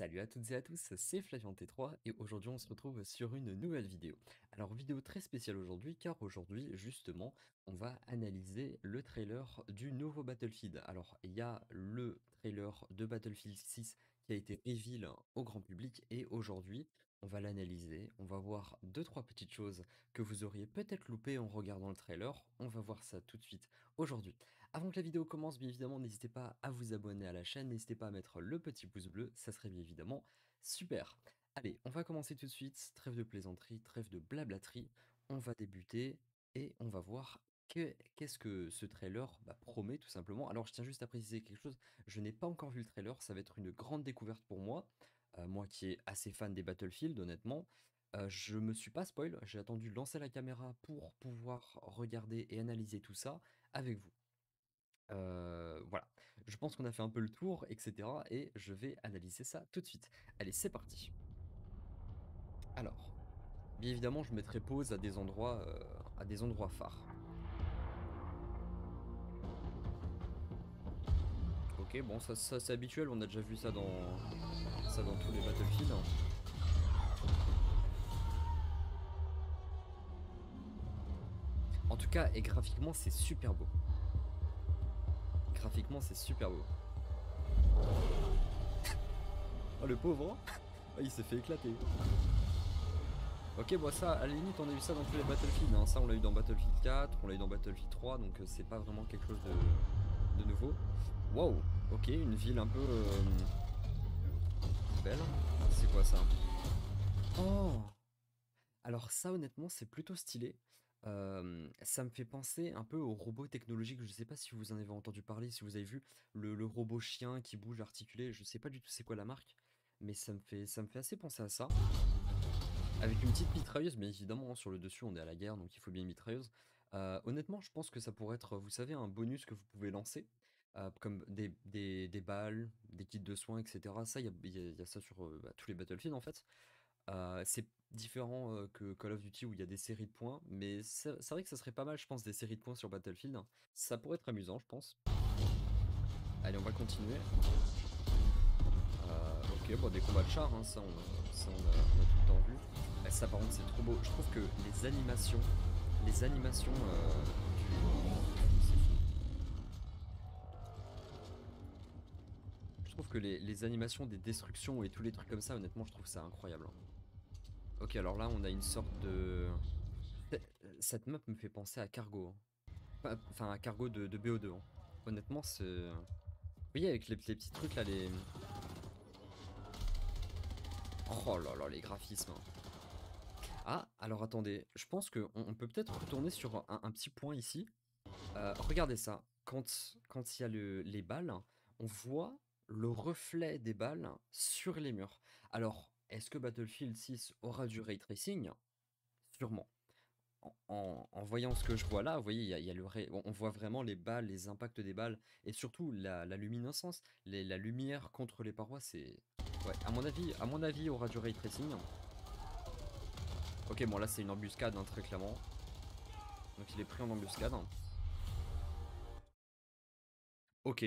Salut à toutes et à tous, c'est Flavian T3 et aujourd'hui on se retrouve sur une nouvelle vidéo. Alors vidéo très spéciale aujourd'hui car aujourd'hui justement on va analyser le trailer du nouveau Battlefield. Alors il y a le trailer de Battlefield 6 qui a été reveal au grand public et aujourd'hui on va l'analyser, on va voir deux trois petites choses que vous auriez peut-être loupées en regardant le trailer. On va voir ça tout de suite aujourd'hui. Avant que la vidéo commence, bien évidemment, n'hésitez pas à vous abonner à la chaîne, n'hésitez pas à mettre le petit pouce bleu, ça serait bien évidemment super. Allez, on va commencer tout de suite, trêve de plaisanterie, trêve de blablaterie, on va débuter et on va voir qu'est-ce que ce trailer promet tout simplement. Alors je tiens juste à préciser quelque chose, je n'ai pas encore vu le trailer, ça va être une grande découverte pour moi, moi qui est assez fan des Battlefield honnêtement. Je me suis pas spoil, j'ai attendu de lancer la caméra pour pouvoir regarder et analyser tout ça avec vous. Voilà, je pense qu'on a fait un peu le tour, et cetera et je vais analyser ça tout de suite. Allez, c'est parti. Alors, bien évidemment, je mettrai pause à des endroits phares. OK, bon, ça c'est habituel, on a déjà vu ça dans tous les Battlefield, hein. En tout cas et graphiquement, c'est super beau. Graphiquement, c'est super beau. Oh, le pauvre, hein. Ah, il s'est fait éclater. OK, bon ça, à la limite, on a eu ça dans tous les Battlefield, hein. Ça, on l'a eu dans Battlefield 4, on l'a eu dans Battlefield 3, donc c'est pas vraiment quelque chose de nouveau. Waouh, OK, une ville un peu belle. C'est quoi ça? Oh! Alors ça, honnêtement, c'est plutôt stylé. Ça me fait penser un peu aux robots technologiques. Je sais pas si vous en avez entendu parler, si vous avez vu le robot chien qui bouge articulé. Je sais pas du tout c'est quoi la marque, mais ça me fait assez penser à ça. Avec une petite mitrailleuse, mais évidemment, hein, sur le dessus, on est à la guerre, donc il faut bien une mitrailleuse. Honnêtement, je pense que ça pourrait être, vous savez, un bonus que vous pouvez lancer, comme des balles, des kits de soins, et cetera. Ça, il y a ça sur, tous les Battlefield, en fait. C'est différent, que Call of Duty où il y a des séries de points, mais c'est vrai que ça serait pas mal, je pense, des séries de points sur Battlefield. Ça pourrait être amusant, je pense. Allez, on va continuer. OK, bon, des combats de chars, hein, on a tout le temps vu. Ça, par contre, c'est trop beau. Je trouve que les animations c'est fou. Je trouve que les animations des destructions et tous les trucs comme ça, honnêtement, je trouve ça incroyable, hein. OK, alors là, on a une sorte de... Cette map me fait penser à Cargo, hein. Enfin, à Cargo de BO2, hein. Honnêtement, c'est... Vous voyez, avec les petits trucs là, les... Oh là là, les graphismes, hein. Ah, alors attendez, je pense qu'on peut peut-être retourner sur un petit point ici. Regardez ça, quand il y a les balles, on voit le reflet des balles sur les murs. Alors, est-ce que Battlefield 6 aura du ray tracing? Sûrement. En voyant ce que je vois là, vous voyez, il y a on voit vraiment les balles, les impacts des balles, et surtout la luminescence, la lumière contre les parois, c'est... Ouais, à mon avis, il y aura du ray tracing. Ok, bon là c'est une embuscade, hein, très clairement. Donc il est pris en embuscade. Ok.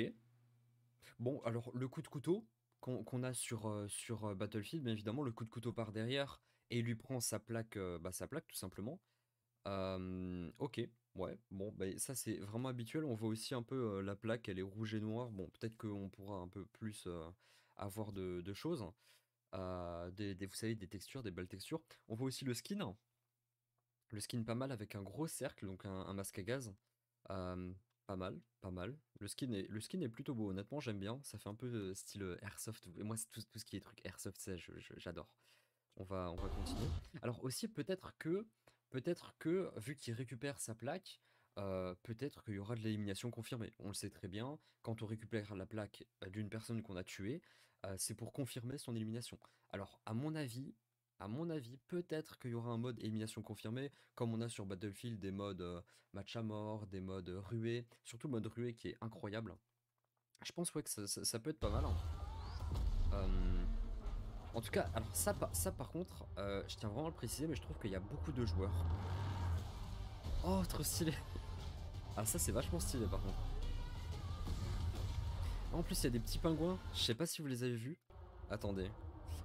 Bon, alors le coup de couteau qu'on a sur Battlefield, bien évidemment, le coup de couteau par derrière, et il lui prend sa plaque tout simplement. OK, ouais, bon, bah, ça c'est vraiment habituel. On voit aussi un peu, la plaque, elle est rouge et noire. Bon, peut-être qu'on pourra un peu plus, avoir de choses. Vous savez, des textures, des belles textures. On voit aussi le skin. Le skin pas mal avec un gros cercle, donc un masque à gaz. Pas mal, pas mal. Le skin est plutôt beau, honnêtement, j'aime bien. Ça fait un peu, style, airsoft. Et moi, c'est tout ce qui est truc airsoft, ça, j'adore. On va continuer. Alors aussi, peut-être que vu qu'il récupère sa plaque, peut-être qu'il y aura de l'élimination confirmée. On le sait très bien, quand on récupère la plaque d'une personne qu'on a tuée, c'est pour confirmer son élimination. Alors, à mon avis, peut-être qu'il y aura un mode élimination confirmée, comme on a sur Battlefield des modes match à mort, des modes ruée, surtout le mode ruée qui est incroyable. Je pense ouais que ça peut être pas mal, hein. Euh, En tout cas, alors ça par contre, je tiens vraiment à le préciser, mais je trouve qu'il y a beaucoup de joueurs. Oh, trop stylé. Ah, ça c'est vachement stylé par contre. En plus, il y a des petits pingouins, je sais pas si vous les avez vus. Attendez.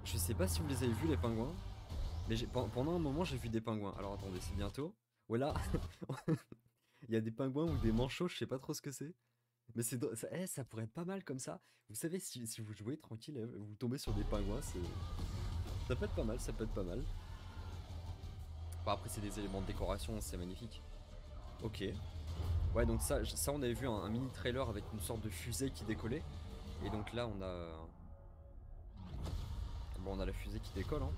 Je sais pas si vous les avez vus, les pingouins. Mais pendant un moment, j'ai vu des pingouins. Alors attendez, c'est bientôt. Voilà. Il y a des pingouins ou des manchots, je sais pas trop ce que c'est. Mais ça pourrait être pas mal comme ça. Vous savez, si vous jouez tranquille, vous tombez sur des pingouins, ça peut être pas mal, ça peut être pas mal. Bon, après, c'est des éléments de décoration, c'est magnifique. Ok. Ouais, donc ça on avait vu un mini trailer avec une sorte de fusée qui décollait. Et donc là, on a. Bon, on a la fusée qui décolle, hein.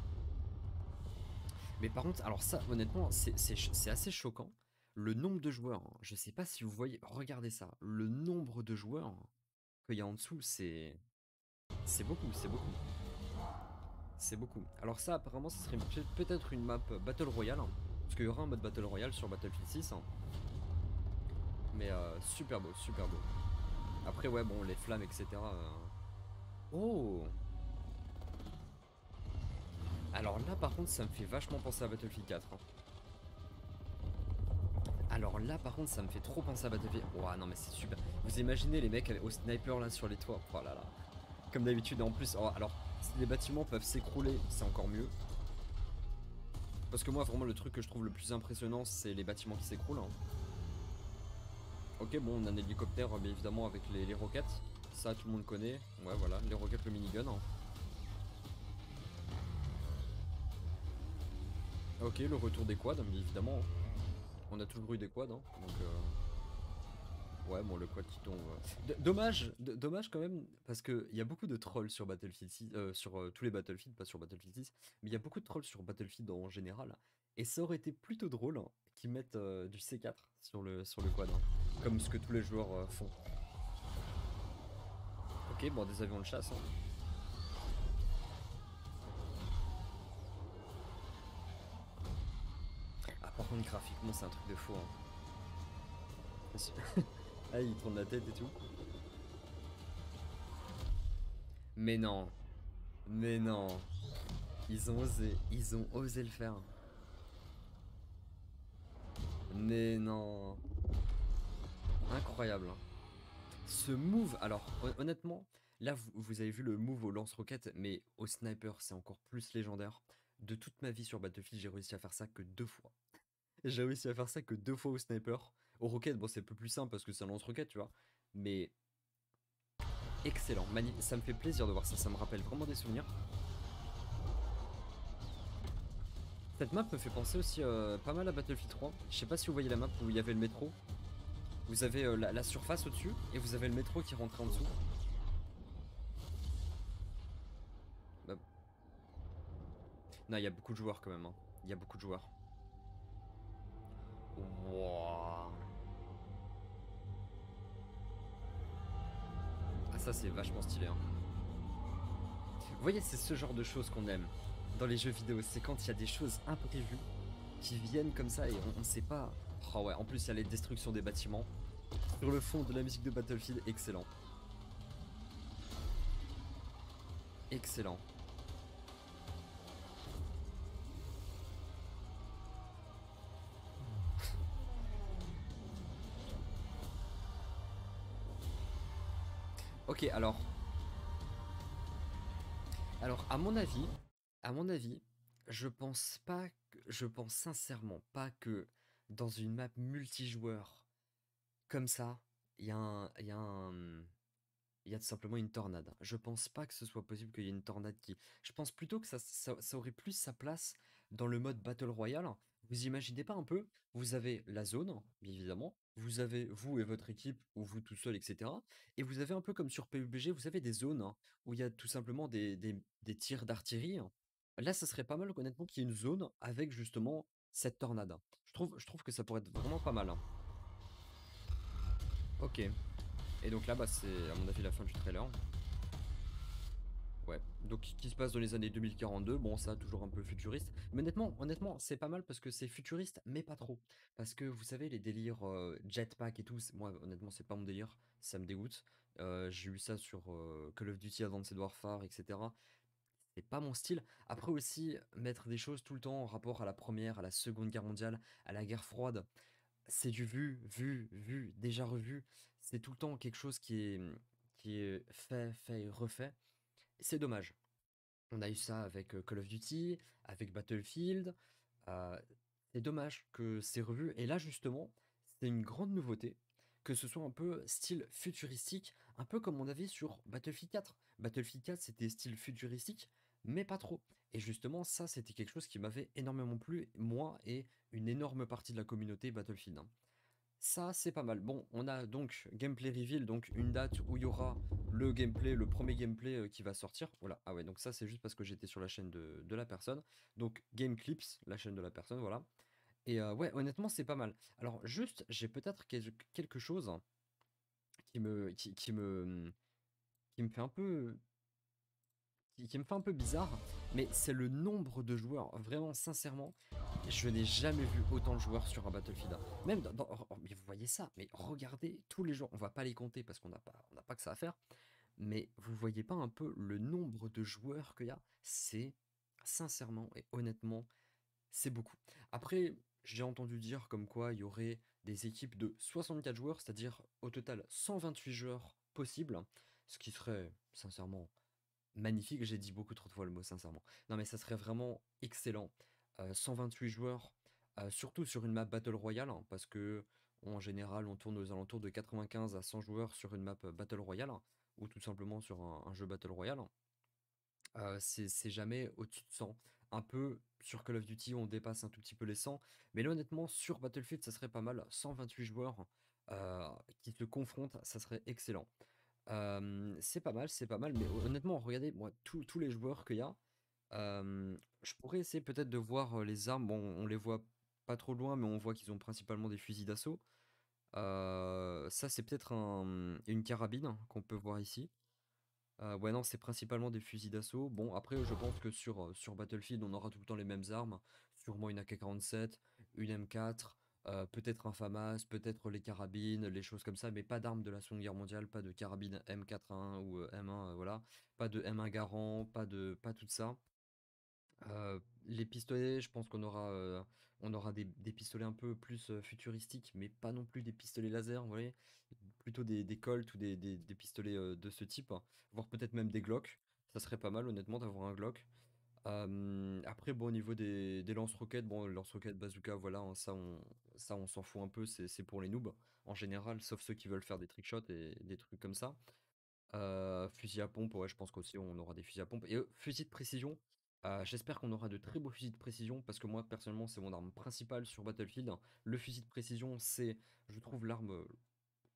Mais par contre, alors ça, honnêtement, c'est assez choquant. Le nombre de joueurs, hein. Je sais pas si vous voyez, regardez ça. Le nombre de joueurs qu'il y a en dessous, c'est beaucoup, c'est beaucoup. C'est beaucoup. Alors ça, apparemment, ce serait peut-être une map Battle Royale, hein, parce qu'il y aura un mode Battle Royale sur Battlefield 6. Hein. Mais super beau, super beau. Après, ouais, bon, les flammes, etc. Oh! Alors là, par contre, ça me fait vachement penser à Battlefield 4. Hein. Alors là, par contre, ça me fait trop penser à Battlefield. Ouah, non, mais c'est super. Vous imaginez les mecs au sniper là sur les toits. Oh là là. Comme d'habitude, et en plus, oh, alors, si les bâtiments peuvent s'écrouler, c'est encore mieux. Parce que moi, vraiment, le truc que je trouve le plus impressionnant, c'est les bâtiments qui s'écroulent. Hein. Ok, bon, on a un hélicoptère, bien évidemment, avec les roquettes. Ça, tout le monde connaît. Ouais, voilà, les roquettes, le minigun. Hein. Ok, le retour des quads, bien évidemment. Hein. On a toujours eu des quads, hein, donc... Ouais, bon, le quad qui tombe. Dommage quand même, parce qu'il y a beaucoup de trolls sur Battlefield 6, sur tous les Battlefield, pas sur Battlefield 6, mais il y a beaucoup de trolls sur Battlefield en général. Et ça aurait été plutôt drôle hein, qu'ils mettent du C4 sur le quad, hein, comme ce que tous les joueurs font. Ok, bon, des avions de chasse. Hein. Ah, par contre, graphiquement, c'est un truc de fou. Hein. Ah, il tourne la tête et tout. Mais non, mais non. Ils ont osé le faire. Mais non. Incroyable. Hein. Ce move, alors honnêtement, là vous avez vu le move au lance-roquette, mais au sniper c'est encore plus légendaire. De toute ma vie sur Battlefield, j'ai réussi à faire ça que 2 fois. J'ai réussi à faire ça que 2 fois au sniper. Au roquette, bon c'est un peu plus simple parce que c'est un lance-roquette, tu vois. Mais excellent, ça me fait plaisir de voir ça, ça me rappelle vraiment des souvenirs. Cette map me fait penser aussi pas mal à Battlefield 3. Je sais pas si vous voyez la map où il y avait le métro. Vous avez la surface au-dessus et vous avez le métro qui rentrait en dessous. Bah, non, il y a beaucoup de joueurs quand même. Hein. Il y a beaucoup de joueurs. Wouah. Ah ça c'est vachement stylé. Hein. Vous voyez, c'est ce genre de choses qu'on aime dans les jeux vidéo. C'est quand il y a des choses imprévues qui viennent comme ça et on sait pas. Oh ouais, en plus il y a les destructions des bâtiments. Sur le fond de la musique de Battlefield, excellent. Excellent. Ok, alors à mon avis, je pense sincèrement pas que dans une map multijoueur comme ça, il y a un, il y a un, il y a tout simplement une tornade. Je pense pas que ce soit possible qu'il y ait une tornade qui. Je pense plutôt que ça aurait plus sa place dans le mode Battle Royale. Vous imaginez pas un peu? Vous avez la zone, bien évidemment. Vous avez vous et votre équipe, ou vous tout seul, etc. Et vous avez un peu comme sur PUBG, vous avez des zones hein, où il y a tout simplement des tirs d'artillerie. Hein. Là, ça serait pas mal, honnêtement, qu'il y ait une zone avec justement cette tornade. Je trouve que ça pourrait être vraiment pas mal. Hein. Ok. Et donc là, bah, c'est à mon avis la fin du trailer. Ouais, donc qui se passe dans les années 2042, bon ça toujours un peu futuriste, mais honnêtement c'est pas mal parce que c'est futuriste mais pas trop, parce que vous savez les délires jetpack et tout, moi honnêtement c'est pas mon délire, ça me dégoûte. J'ai eu ça sur Call of Duty Advanced Warfare etc, c'est pas mon style. Après aussi mettre des choses tout le temps en rapport à la première, à la seconde guerre mondiale, à la guerre froide, c'est du vu, déjà revu, c'est tout le temps quelque chose qui est fait et refait, c'est dommage. On a eu ça avec Call of Duty, avec Battlefield. Euh, c'est dommage que c'est revu. Et là, justement, c'est une grande nouveauté, que ce soit un peu style futuristique, un peu comme on avait sur Battlefield 4. Battlefield 4, c'était style futuristique, mais pas trop. Et justement, ça, c'était quelque chose qui m'avait énormément plu, moi et une énorme partie de la communauté Battlefield, hein. Ça, c'est pas mal. Bon, on a donc gameplay reveal, donc une date où il y aura le gameplay, le premier gameplay qui va sortir. Voilà. Ah ouais, donc ça, c'est juste parce que j'étais sur la chaîne de la personne. Donc, Game Clips, la chaîne de la personne, voilà. Et ouais, honnêtement, c'est pas mal. Alors, juste, j'ai peut-être quelque chose qui me fait un peu qui me fait un peu bizarre, mais c'est le nombre de joueurs. Vraiment, sincèrement, je n'ai jamais vu autant de joueurs sur un Battlefield 1. Même mais vous voyez ça, mais regardez tous les joueurs. On va pas les compter parce qu'on n'a pas que ça à faire. Mais vous voyez pas un peu le nombre de joueurs qu'il y a? C'est sincèrement et honnêtement, c'est beaucoup. Après, j'ai entendu dire comme quoi il y aurait des équipes de 64 joueurs, c'est-à-dire au total 128 joueurs possibles, ce qui serait sincèrement magnifique. J'ai dit beaucoup trop de fois le mot sincèrement. Non mais ça serait vraiment excellent. 128 joueurs, surtout sur une map Battle Royale, hein, parce que en général on tourne aux alentours de 95 à 100 joueurs sur une map Battle Royale, hein, ou tout simplement sur un jeu Battle Royale. C'est jamais au-dessus de 100. Un peu sur Call of Duty, on dépasse un tout petit peu les 100. Mais là, honnêtement, sur Battlefield, ça serait pas mal. 128 joueurs qui se confrontent, ça serait excellent. C'est pas mal. Mais honnêtement, regardez, moi, tous les joueurs qu'il y a, je pourrais essayer peut-être de voir les armes. Bon, on les voit pas trop loin, mais on voit qu'ils ont principalement des fusils d'assaut. Ça, c'est peut-être une carabine qu'on peut voir ici. Ouais, non, c'est principalement des fusils d'assaut. Bon, après, je pense que sur Battlefield, on aura tout le temps les mêmes armes. Sûrement une AK-47, une M4, peut-être un FAMAS, peut-être les carabines, les choses comme ça, mais pas d'armes de la Seconde Guerre mondiale, pas de carabine M4A1 ou M1, voilà. Pas de M1 Garand, pas tout ça. Les pistolets, je pense qu'on aura des pistolets un peu plus futuristiques, mais pas non plus des pistolets laser, vous voyez, plutôt des Colt ou des pistolets de ce type, hein. Voire peut-être même des Glock. Ça serait pas mal, honnêtement, d'avoir un Glock. Après, bon, au niveau des lance-roquettes, bon, lance-roquettes bazooka, voilà, hein, ça on s'en fout un peu, c'est pour les noobs en général, sauf ceux qui veulent faire des trickshots et des trucs comme ça. Fusil à pompe, ouais, je pense qu'aussi on aura des fusils à pompe. Et fusil de précision, j'espère qu'on aura de très beaux fusils de précision, parce que moi, personnellement, c'est mon arme principale sur Battlefield. Le fusil de précision, c'est, je trouve, l'arme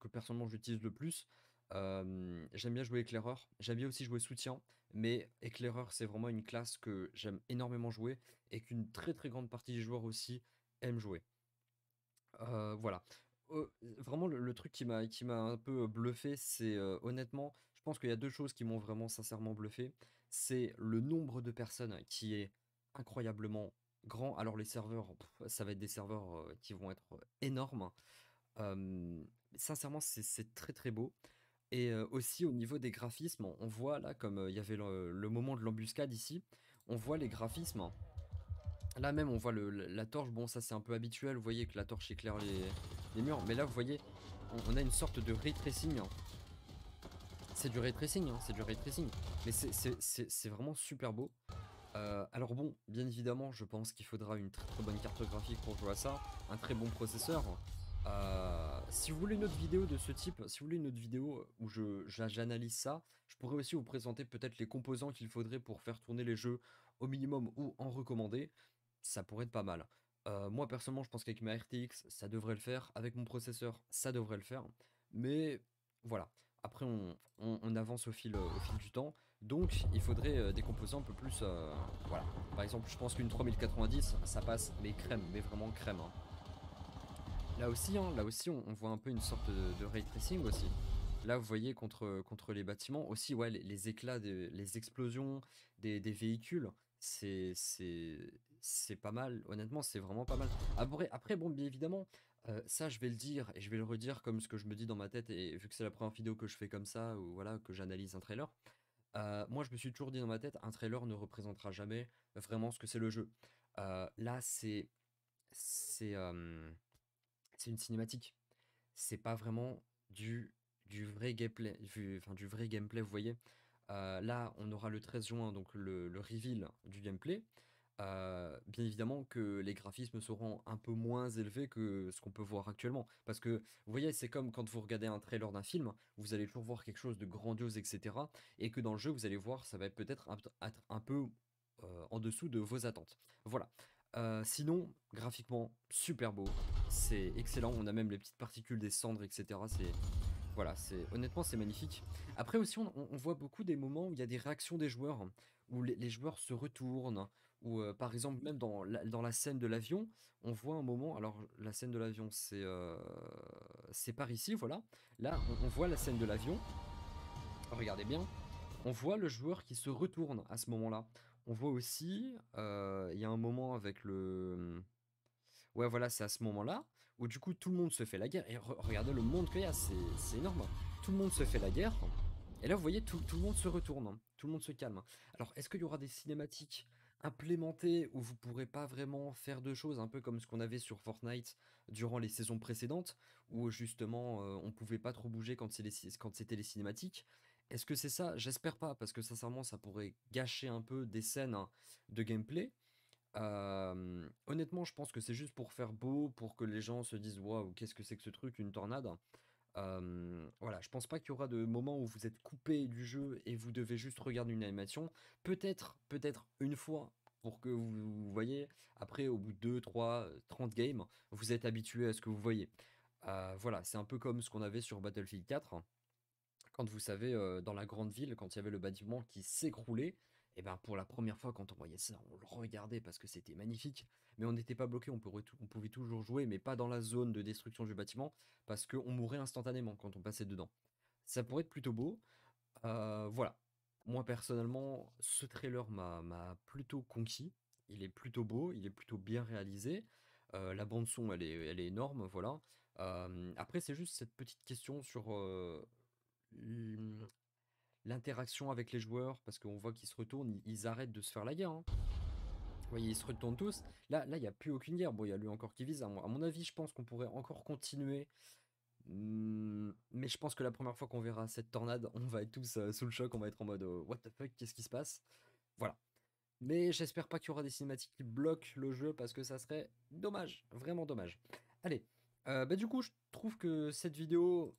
que personnellement j'utilise le plus. J'aime bien jouer éclaireur, j'aime bien aussi jouer soutien, mais éclaireur, c'est vraiment une classe que j'aime énormément jouer et qu'une très très grande partie des joueurs aussi aiment jouer. Voilà. Vraiment le truc qui m'a un peu bluffé, c'est, honnêtement, je pense qu'il y a 2 choses qui m'ont vraiment sincèrement bluffé. C'est le nombre de personnes qui est incroyablement grand. Alors les serveurs, ça va être des serveurs, qui vont être, énormes. Sincèrement, c'est très, très beau et aussi au niveau des graphismes, on voit là comme, il y avait le moment de l'embuscade ici, on voit les graphismes. Là même on voit la torche, bon ça c'est un peu habituel, vous voyez que la torche éclaire les murs, mais là vous voyez, on a une sorte de ray tracing, hein. C'est du ray tracing, hein, c'est du ray tracing, mais c'est vraiment super beau. Alors bon, bien évidemment, je pense qu'il faudra une très très bonne carte graphique pour jouer à ça, un très bon processeur. Si vous voulez une autre vidéo de ce type, si vous voulez une autre vidéo où j'analyse ça, je pourrais aussi vous présenter peut-être les composants qu'il faudrait pour faire tourner les jeux au minimum ou en recommandé. Ça pourrait être pas mal. Moi personnellement, je pense qu'avec ma RTX, ça devrait le faire. Avec mon processeur, ça devrait le faire. Mais voilà. Après, on avance au fil du temps. Donc, il faudrait des composants un peu plus. Voilà. Par exemple, je pense qu'une 3090, ça passe, mais crème, mais vraiment crème, hein. Là aussi, on voit un peu une sorte de ray tracing aussi. Là, vous voyez contre les bâtiments aussi, ouais, les éclats, les explosions des véhicules, c'est pas mal. Honnêtement, c'est vraiment pas mal. Après, bon, bien évidemment, ça, je vais le dire et je vais le redire comme ce que je me dis dans ma tête. Et vu que c'est la première vidéo que je fais comme ça, ou voilà, que j'analyse un trailer, moi, je me suis toujours dit dans ma tête, un trailer ne représentera jamais vraiment ce que c'est le jeu. Là, c'est c'est une cinématique. C'est pas vraiment du vrai gameplay, enfin du vrai gameplay, vous voyez. Là, on aura le 13 juin, donc le reveal du gameplay. Bien évidemment que les graphismes seront un peu moins élevés que ce qu'on peut voir actuellement. Parce que, vous voyez, c'est comme quand vous regardez un trailer d'un film, vous allez toujours voir quelque chose de grandiose, etc. Et que dans le jeu, vous allez voir, ça va être peut-être être un peu en dessous de vos attentes. Voilà. Sinon, graphiquement, super beau. C'est excellent. On a même les petites particules des cendres, etc. C'est voilà, honnêtement, c'est magnifique. Après aussi, on voit beaucoup des moments où il y a des réactions des joueurs, où les joueurs se retournent, ou par exemple même dans la scène de l'avion, on voit un moment. Alors la scène de l'avion, c'est par ici, voilà. Là, on voit la scène de l'avion. Regardez bien. On voit le joueur qui se retourne à ce moment-là. On voit aussi, il y a un moment avec le ouais, voilà, c'est à ce moment-là où du coup tout le monde se fait la guerre. Et regardez le monde qu'il y a, c'est énorme. Tout le monde se fait la guerre. Et là, vous voyez, tout le monde se retourne, hein. Tout le monde se calme. Alors, est-ce qu'il y aura des cinématiques implémentées où vous pourrez pas vraiment faire de choses, un peu comme ce qu'on avait sur Fortnite durant les saisons précédentes, où justement on pouvait pas trop bouger quand c'était les cinématiques? Est-ce que c'est ça? J'espère pas, parce que sincèrement, ça pourrait gâcher un peu des scènes, hein, de gameplay. Honnêtement, je pense que c'est juste pour faire beau, pour que les gens se disent: «Waouh, qu'est-ce que c'est que ce truc, une tornade?» Voilà, je pense pas qu'il y aura de moments où vous êtes coupé du jeu et vous devez juste regarder une animation. Peut-être une fois pour que vous voyez. Après, au bout de 2, 3, 30 games, vous êtes habitué à ce que vous voyez. Voilà, c'est un peu comme ce qu'on avait sur Battlefield 4. Quand vous savez, dans la grande ville, quand il y avait le bâtiment qui s'écroulait, et ben, pour la première fois, quand on voyait ça, on le regardait parce que c'était magnifique, mais on n'était pas bloqué, on pouvait toujours jouer, mais pas dans la zone de destruction du bâtiment, parce qu'on mourait instantanément quand on passait dedans. Ça pourrait être plutôt beau. Voilà. Moi, personnellement, ce trailer m'a plutôt conquis. Il est plutôt beau, il est plutôt bien réalisé. La bande son, elle est énorme, voilà. Après, c'est juste cette petite question sur Mmh, l'interaction avec les joueurs, parce qu'on voit qu'ils se retournent, ils arrêtent de se faire la guerre, hein. Vous voyez, ils se retournent tous. Là, il y a plus aucune guerre. Bon, il y a lui encore qui vise. À mon avis, je pense qu'on pourrait encore continuer. Mais je pense que la première fois qu'on verra cette tornade, on va être tous sous le choc. On va être en mode what the fuck, qu'est-ce qui se passe? Voilà. Mais j'espère pas qu'il y aura des cinématiques qui bloquent le jeu parce que ça serait dommage, vraiment dommage. Allez, bah du coup, je trouve que cette vidéo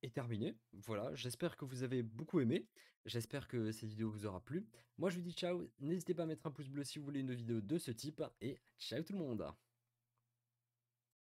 est terminée. Voilà, j'espère que vous avez beaucoup aimé. J'espère que cette vidéo vous aura plu. Moi, je vous dis ciao. N'hésitez pas à mettre un pouce bleu si vous voulez une vidéo de ce type. Et ciao tout le monde!